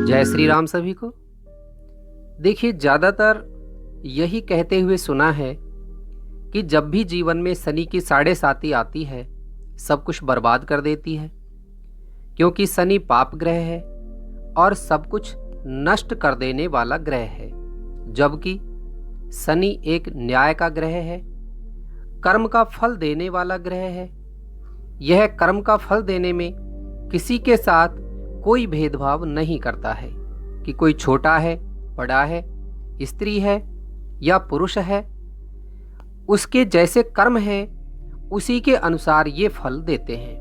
जय श्री राम सभी को। देखिए, ज़्यादातर यही कहते हुए सुना है कि जब भी जीवन में शनि की साढ़े साती आती है सब कुछ बर्बाद कर देती है, क्योंकि शनि पाप ग्रह है और सब कुछ नष्ट कर देने वाला ग्रह है। जबकि शनि एक न्याय का ग्रह है, कर्म का फल देने वाला ग्रह है। यह कर्म का फल देने में किसी के साथ कोई भेदभाव नहीं करता है कि कोई छोटा है, बड़ा है, स्त्री है या पुरुष है। उसके जैसे कर्म है उसी के अनुसार ये फल देते हैं।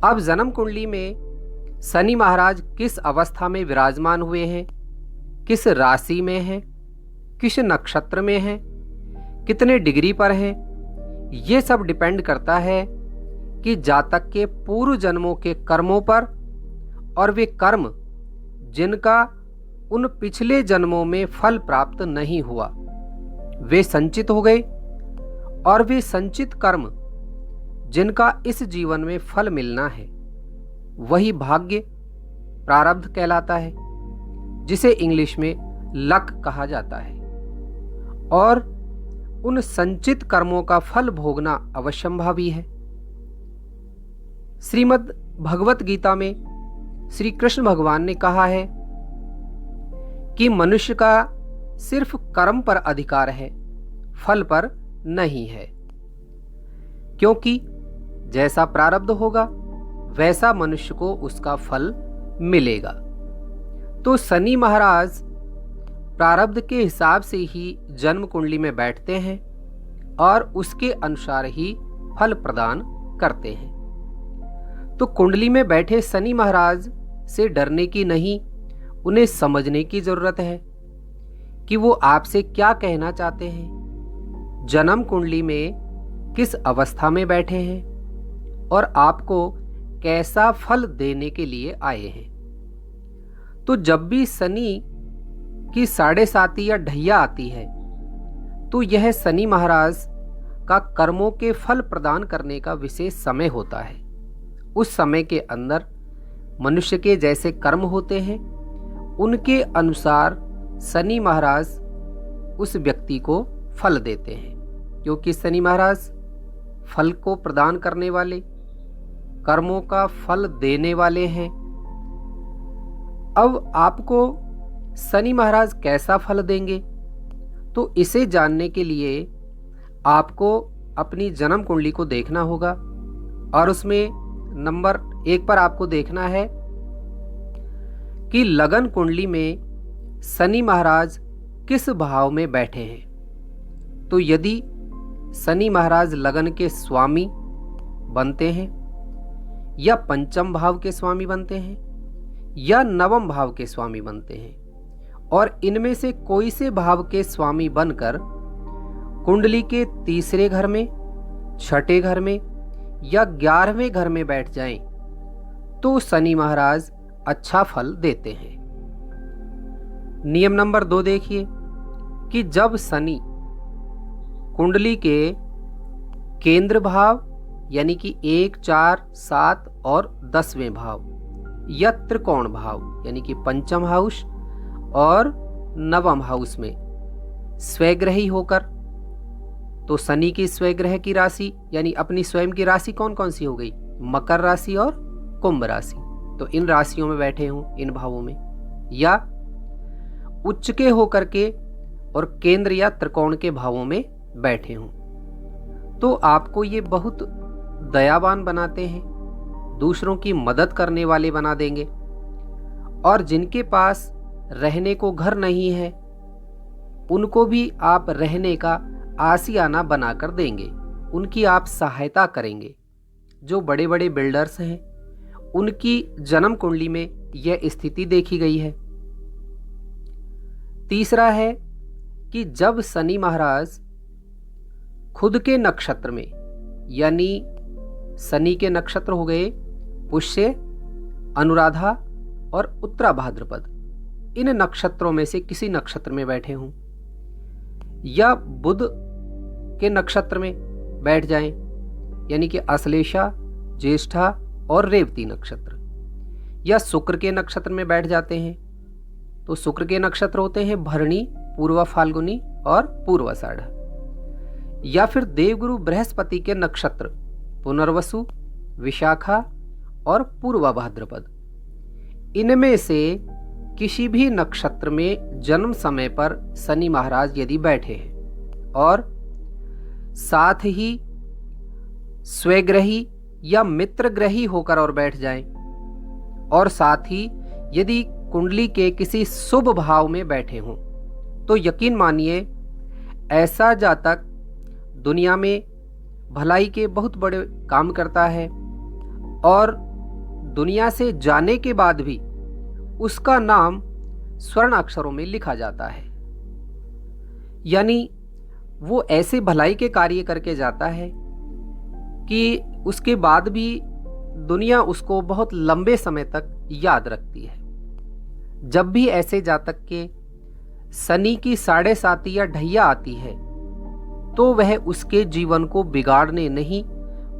अब जन्म कुंडली में शनि महाराज किस अवस्था में विराजमान हुए हैं, किस राशि में हैं, किस नक्षत्र में हैं, कितने डिग्री पर हैं, ये सब डिपेंड करता है कि जातक के पूर्व जन्मों के कर्मों पर, और वे कर्म जिनका उन पिछले जन्मों में फल प्राप्त नहीं हुआ वे संचित हो गए, और वे संचित कर्म जिनका इस जीवन में फल मिलना है वही भाग्य प्रारब्ध कहलाता है, जिसे इंग्लिश में लक कहा जाता है। और उन संचित कर्मों का फल भोगना अवश्यंभावी है। श्रीमद् भगवत गीता में श्री कृष्ण भगवान ने कहा है कि मनुष्य का सिर्फ कर्म पर अधिकार है, फल पर नहीं है, क्योंकि जैसा प्रारब्ध होगा वैसा मनुष्य को उसका फल मिलेगा। तो शनि महाराज प्रारब्ध के हिसाब से ही जन्म कुंडली में बैठते हैं और उसके अनुसार ही फल प्रदान करते हैं। तो कुंडली में बैठे शनि महाराज से डरने की नहीं, उन्हें समझने की जरूरत है कि वो आपसे क्या कहना चाहते हैं, जन्म कुंडली में किस अवस्था में बैठे हैं और आपको कैसा फल देने के लिए आए हैं। तो जब भी शनि की साढ़े साती या ढैया आती है तो यह शनि महाराज का कर्मों के फल प्रदान करने का विशेष समय होता है। उस समय के अंदर मनुष्य के जैसे कर्म होते हैं उनके अनुसार शनि महाराज उस व्यक्ति को फल देते हैं, क्योंकि शनि महाराज फल को प्रदान करने वाले, कर्मों का फल देने वाले हैं। अब आपको शनि महाराज कैसा फल देंगे, तो इसे जानने के लिए आपको अपनी जन्म कुंडली को देखना होगा, और उसमें नंबर 1 पर आपको देखना है कि लगन कुंडली में शनि महाराज किस भाव में बैठे हैं। तो यदि शनि महाराज लगन के स्वामी बनते हैं या पंचम भाव के स्वामी बनते हैं या नवम भाव के स्वामी बनते हैं, और इनमें से कोई से भाव के स्वामी बनकर कुंडली के तीसरे घर में, छठे घर में या 11वें घर में बैठ जाएं, तो शनि महाराज अच्छा फल देते हैं। नियम नंबर 2 देखिए कि जब शनि कुंडली के केंद्र भाव यानी कि 1, 4, 7 और 10वें भाव या त्रिकोण भाव यानी कि पंचम हाउस और नवम हाउस में स्वग्रही होकर, तो शनि की स्वग्रह की राशि यानी अपनी स्वयं की राशि कौन कौन सी हो गई, मकर राशि और कुंभ राशि, तो इन राशियों में बैठे हों, इन भावों में, या उच्च के होकर के और केंद्र या त्रिकोण के भावों में बैठे हों, तो आपको ये बहुत दयावान बनाते हैं, दूसरों की मदद करने वाले बना देंगे। और जिनके पास रहने को घर नहीं है उनको भी आप रहने का आशियाना बनाकर देंगे, उनकी आप सहायता करेंगे। जो बड़े बड़े बिल्डर्स हैं उनकी जन्म कुंडली में यह स्थिति देखी गई है। तीसरा है कि जब शनि महाराज खुद के नक्षत्र में, यानी शनि के नक्षत्र हो गए पुष्य, अनुराधा और उत्तरा भाद्रपद, इन नक्षत्रों में से किसी नक्षत्र में बैठे हों या बुध के नक्षत्र में बैठ जाएं, यानी कि अश्लेषा, ज्येष्ठा और रेवती नक्षत्र, या शुक्र के नक्षत्र में बैठ जाते हैं, तो शुक्र के नक्षत्र होते हैं भरणी, पूर्वा फाल्गुनी और पूर्वाषाढ़। या फिर देवगुरु बृहस्पति के नक्षत्र पुनर्वसु, विशाखा और पूर्वा भाद्रपद, इनमें से किसी भी नक्षत्र में जन्म समय पर शनि महाराज यदि बैठे हैं और साथ ही स्वग्रही या मित्रग्रही होकर और बैठ जाएं, और साथ ही यदि कुंडली के किसी शुभ भाव में बैठे हों, तो यकीन मानिए ऐसा जातक दुनिया में भलाई के बहुत बड़े काम करता है और दुनिया से जाने के बाद भी उसका नाम स्वर्ण अक्षरों में लिखा जाता है। यानी वो ऐसे भलाई के कार्य करके जाता है कि उसके बाद भी दुनिया उसको बहुत लंबे समय तक याद रखती है। जब भी ऐसे जातक के शनि की 7.5 या ढैया आती है, तो वह उसके जीवन को बिगाड़ने नहीं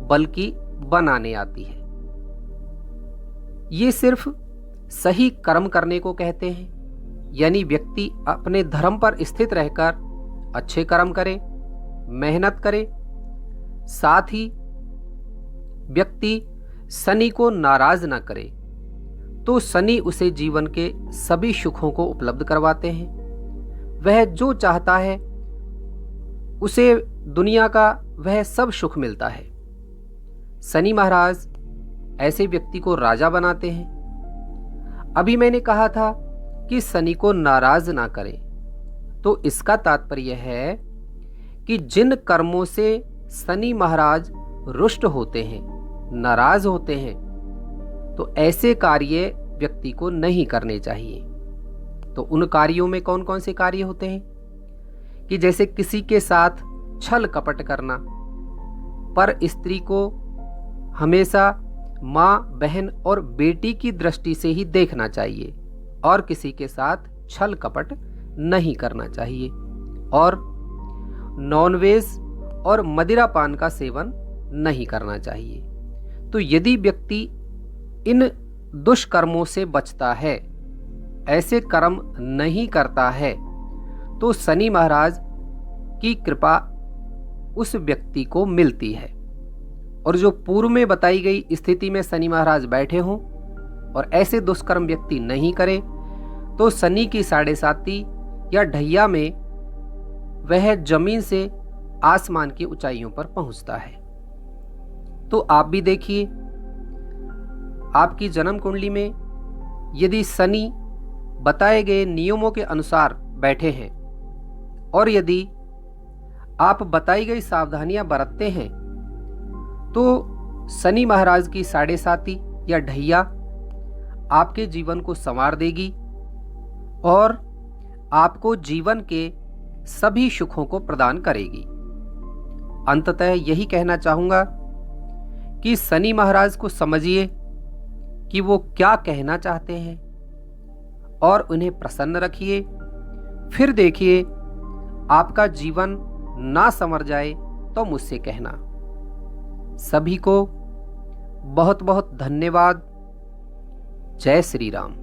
बल्कि बनाने आती है। ये सिर्फ सही कर्म करने को कहते हैं, यानी व्यक्ति अपने धर्म पर स्थित रहकर अच्छे कर्म करे, मेहनत करे, साथ ही व्यक्ति शनि को नाराज ना करे, तो शनि उसे जीवन के सभी सुखों को उपलब्ध करवाते हैं। वह जो चाहता है उसे दुनिया का वह सब सुख मिलता है। शनि महाराज ऐसे व्यक्ति को राजा बनाते हैं। अभी मैंने कहा था कि शनि को नाराज ना करें, तो इसका तात्पर्य है कि जिन कर्मों से शनि महाराज रुष्ट होते हैं, नाराज होते हैं, तो ऐसे कार्य व्यक्ति को नहीं करने चाहिए। तो उन कार्यों में कौन कौन से कार्य होते हैं कि जैसे किसी के साथ छल कपट करना, पर स्त्री को हमेशा माँ, बहन और बेटी की दृष्टि से ही देखना चाहिए और किसी के साथ छल कपट नहीं करना चाहिए, और नॉनवेज और मदिरा पान का सेवन नहीं करना चाहिए। तो यदि व्यक्ति इन दुष्कर्मों से बचता है, ऐसे कर्म नहीं करता है, तो शनि महाराज की कृपा उस व्यक्ति को मिलती है। और जो पूर्व में बताई गई स्थिति में शनि महाराज बैठे हों और ऐसे दुष्कर्म व्यक्ति नहीं करे, तो शनि की 7.5 या ढैया में वह जमीन से आसमान की ऊंचाइयों पर पहुंचता है। तो आप भी देखिए, आपकी जन्म कुंडली में यदि शनि बताए गए नियमों के अनुसार बैठे हैं और यदि आप बताई गई सावधानियां बरतते हैं, तो शनि महाराज की 7.5 या ढैया आपके जीवन को संवार देगी और आपको जीवन के सभी सुखों को प्रदान करेगी। अंततः यही कहना चाहूंगा कि शनि महाराज को समझिए कि वो क्या कहना चाहते हैं और उन्हें प्रसन्न रखिए। फिर देखिए आपका जीवन ना संवर जाए तो मुझसे कहना। सभी को बहुत बहुत धन्यवाद। जय श्री राम।